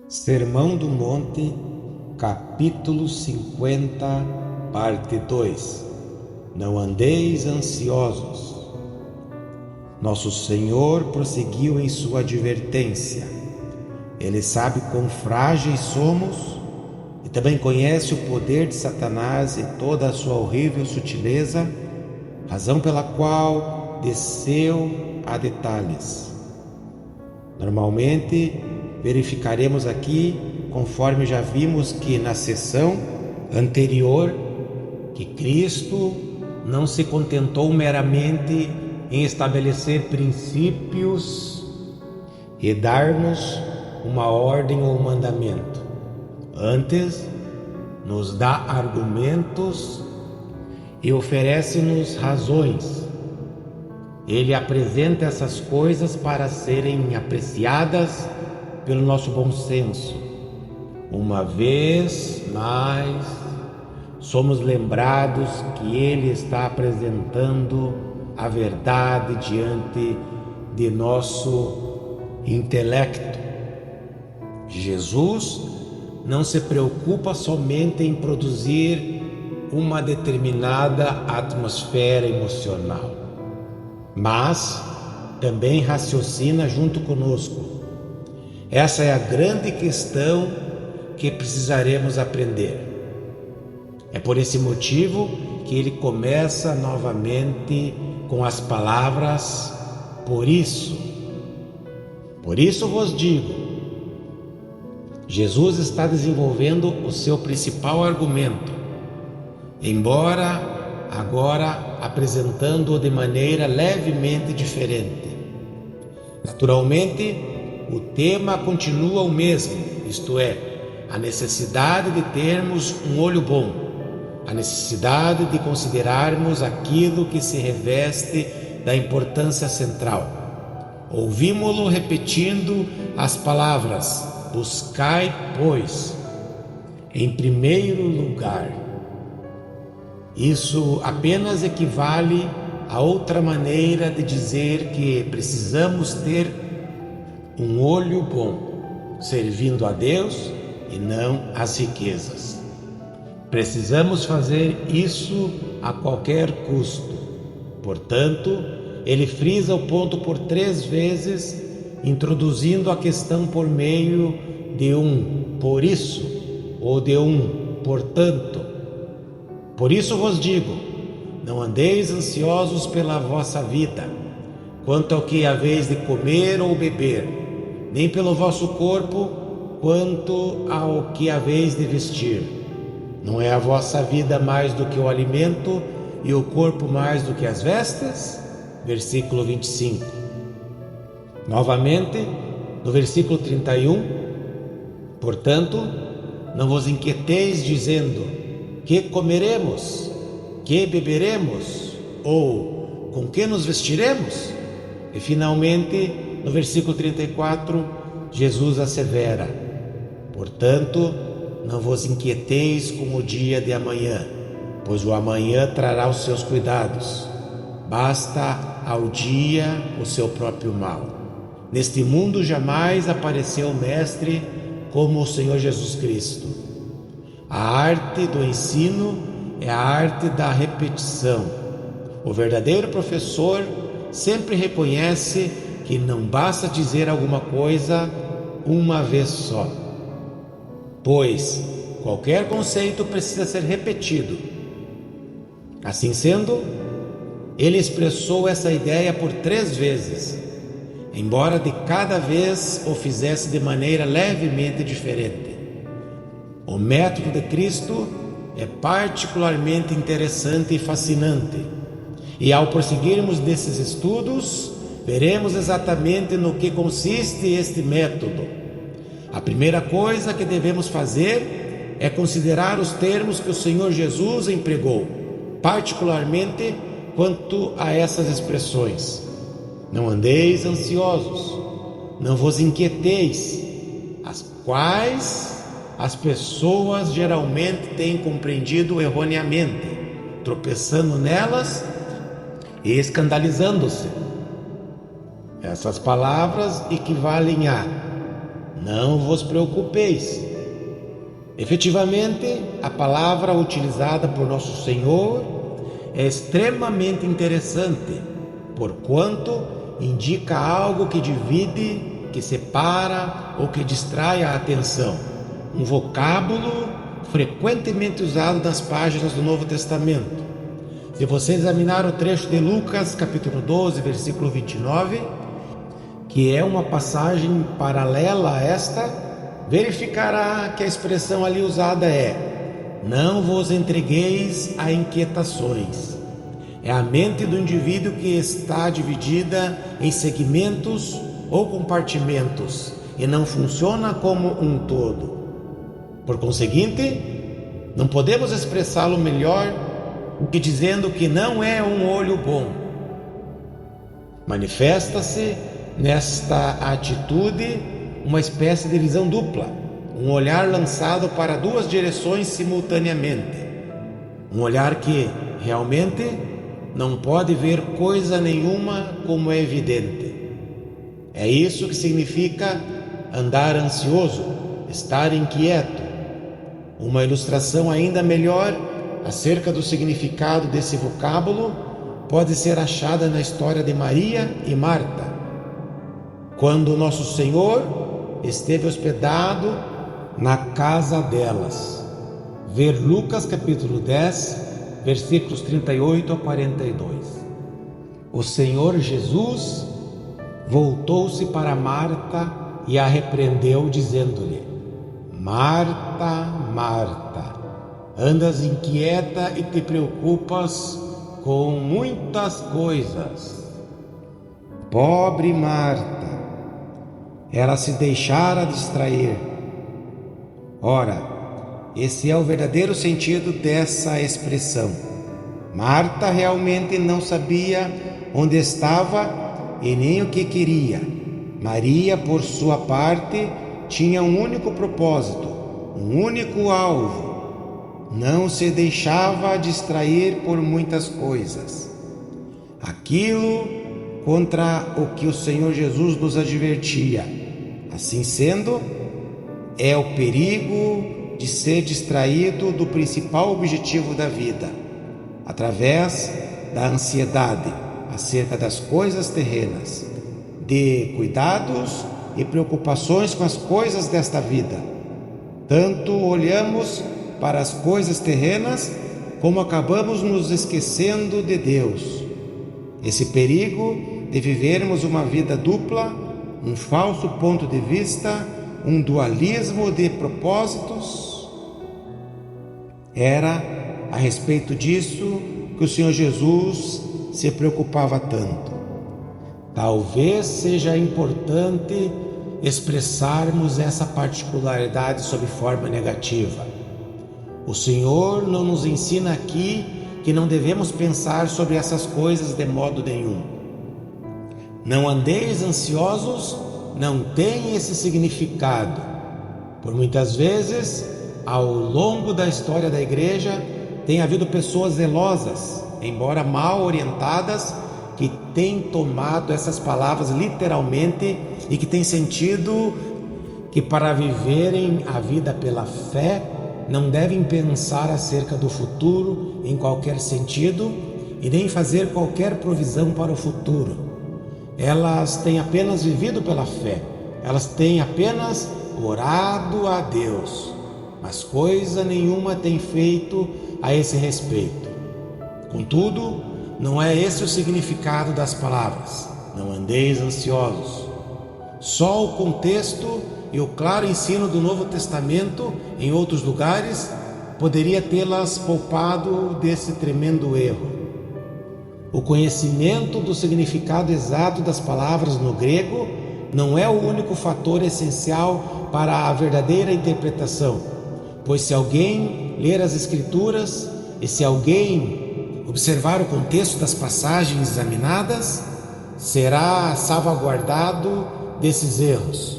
Sermão do Monte, capítulo 50, parte 2. Não andeis ansiosos. Nosso Senhor prosseguiu em sua advertência. Ele sabe quão frágeis somos e também conhece o poder de Satanás e toda a sua horrível sutileza, razão pela qual desceu a detalhes. Normalmente, verificaremos aqui, conforme já vimos que na sessão anterior, que Cristo não se contentou meramente em estabelecer princípios e dar-nos uma ordem ou um mandamento. Antes, nos dá argumentos e oferece-nos razões. Ele apresenta essas coisas para serem apreciadas pelo nosso bom senso. Uma vez mais, somos lembrados que Ele está apresentando a verdade diante de nosso intelecto. Jesus não se preocupa somente em produzir uma determinada atmosfera emocional, mas também raciocina junto conosco. Essa é a grande questão que precisaremos aprender. É por esse motivo que ele começa novamente com as palavras por isso vos digo. Jesus está desenvolvendo o seu principal argumento, embora agora apresentando-o de maneira levemente diferente. Naturalmente, o tema continua o mesmo, isto é, a necessidade de termos um olho bom, a necessidade de considerarmos aquilo que se reveste da importância central. Ouvimos-lo repetindo as palavras: buscai, pois, em primeiro lugar. Isso apenas equivale a outra maneira de dizer que precisamos ter um olho bom, servindo a Deus e não às riquezas. Precisamos fazer isso a qualquer custo. Portanto, ele frisa o ponto por 3 vezes, introduzindo a questão por meio de um por isso ou de um portanto. Por isso vos digo, não andeis ansiosos pela vossa vida, quanto ao que haveis de comer ou beber, nem pelo vosso corpo, quanto ao que haveis de vestir. Não é a vossa vida mais do que o alimento e o corpo mais do que as vestes? Versículo 25. Novamente, no versículo 31, portanto, não vos inquieteis dizendo: que comeremos? Que beberemos? Ou com que nos vestiremos? E finalmente, no versículo 34, Jesus assevera: portanto, não vos inquieteis com o dia de amanhã, pois o amanhã trará os seus cuidados. Basta ao dia o seu próprio mal. Neste mundo jamais apareceu mestre como o Senhor Jesus Cristo. A arte do ensino é a arte da repetição. O verdadeiro professor sempre reconhece que não basta dizer alguma coisa uma vez só, pois qualquer conceito precisa ser repetido. Assim sendo, ele expressou essa ideia por 3 vezes, embora de cada vez o fizesse de maneira levemente diferente. O método de Cristo é particularmente interessante e fascinante, e ao prosseguirmos desses estudos, veremos exatamente no que consiste este método. A primeira coisa que devemos fazer é considerar os termos que o Senhor Jesus empregou, particularmente quanto a essas expressões. Não andeis ansiosos, não vos inquieteis, as quais as pessoas geralmente têm compreendido erroneamente, tropeçando nelas e escandalizando-se. Essas palavras equivalem a: não vos preocupeis. Efetivamente, a palavra utilizada por nosso Senhor é extremamente interessante, porquanto indica algo que divide, que separa ou que distrai a atenção. Um vocábulo frequentemente usado nas páginas do Novo Testamento. Se você examinar o trecho de Lucas, capítulo 12, versículo 29, que é uma passagem paralela a esta, verificará que a expressão ali usada é: não vos entregueis a inquietações. É a mente do indivíduo que está dividida em segmentos ou compartimentos e não funciona como um todo. Por conseguinte, não podemos expressá-lo melhor do que dizendo que não é um olho bom. Manifesta-se nesta atitude uma espécie de visão dupla, um olhar lançado para duas direções simultaneamente, um olhar que realmente não pode ver coisa nenhuma como é evidente. É isso que significa andar ansioso, estar inquieto. Uma ilustração ainda melhor acerca do significado desse vocábulo pode ser achada na história de Maria e Marta, quando nosso Senhor esteve hospedado na casa delas. Ver Lucas capítulo 10, versículos 38 a 42. O Senhor Jesus voltou-se para Marta e a repreendeu, dizendo-lhe: Marta, Marta, andas inquieta e te preocupas com muitas coisas. Pobre Marta, ela se deixara distrair. Ora, esse é o verdadeiro sentido dessa expressão. Marta realmente não sabia onde estava e nem o que queria. Maria, por sua parte, tinha um único propósito, um único alvo. Não se deixava distrair por muitas coisas. Aquilo contra o que o Senhor Jesus nos advertia. Assim sendo, é o perigo de ser distraído do principal objetivo da vida, através da ansiedade acerca das coisas terrenas, de cuidados e preocupações com as coisas desta vida. Tanto olhamos para as coisas terrenas, como acabamos nos esquecendo de Deus. Esse perigo de vivermos uma vida dupla, um falso ponto de vista, um dualismo de propósitos, era a respeito disso que o Senhor Jesus se preocupava tanto. Talvez seja importante expressarmos essa particularidade sob forma negativa. O Senhor não nos ensina aqui que não devemos pensar sobre essas coisas de modo nenhum. Não andeis ansiosos não tem esse significado. Por muitas vezes, ao longo da história da igreja, tem havido pessoas zelosas, embora mal orientadas, que têm tomado essas palavras literalmente e que têm sentido que para viverem a vida pela fé não devem pensar acerca do futuro em qualquer sentido e nem fazer qualquer provisão para o futuro. Elas têm apenas vivido pela fé, elas têm apenas orado a Deus, mas coisa nenhuma têm feito a esse respeito. Contudo, não é esse o significado das palavras. Não andeis ansiosos. Só o contexto e o claro ensino do Novo Testamento em outros lugares poderia tê-las poupado desse tremendo erro. O conhecimento do significado exato das palavras no grego não é o único fator essencial para a verdadeira interpretação, pois se alguém ler as Escrituras e se alguém observar o contexto das passagens examinadas, será salvaguardado desses erros.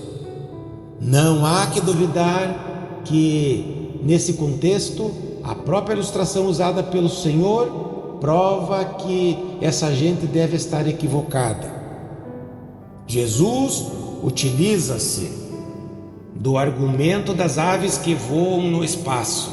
Não há que duvidar que, nesse contexto, a própria ilustração usada pelo Senhor prova que essa gente deve estar equivocada. Jesus utiliza-se do argumento das aves que voam no espaço.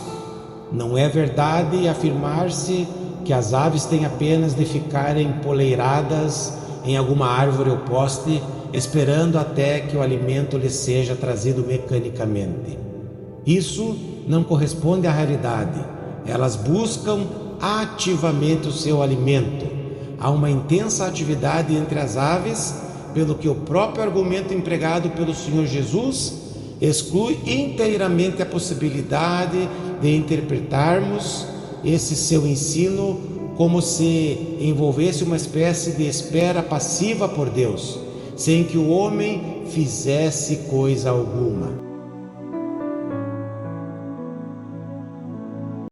Não é verdade afirmar-se que as aves têm apenas de ficar empoleiradas em alguma árvore ou poste, esperando até que o alimento lhes seja trazido mecanicamente. Isso não corresponde à realidade. Elas buscam ativamente o seu alimento. Há uma intensa atividade entre as aves, pelo que o próprio argumento empregado pelo Senhor Jesus exclui inteiramente a possibilidade de interpretarmos esse seu ensino como se envolvesse uma espécie de espera passiva por Deus, sem que o homem fizesse coisa alguma.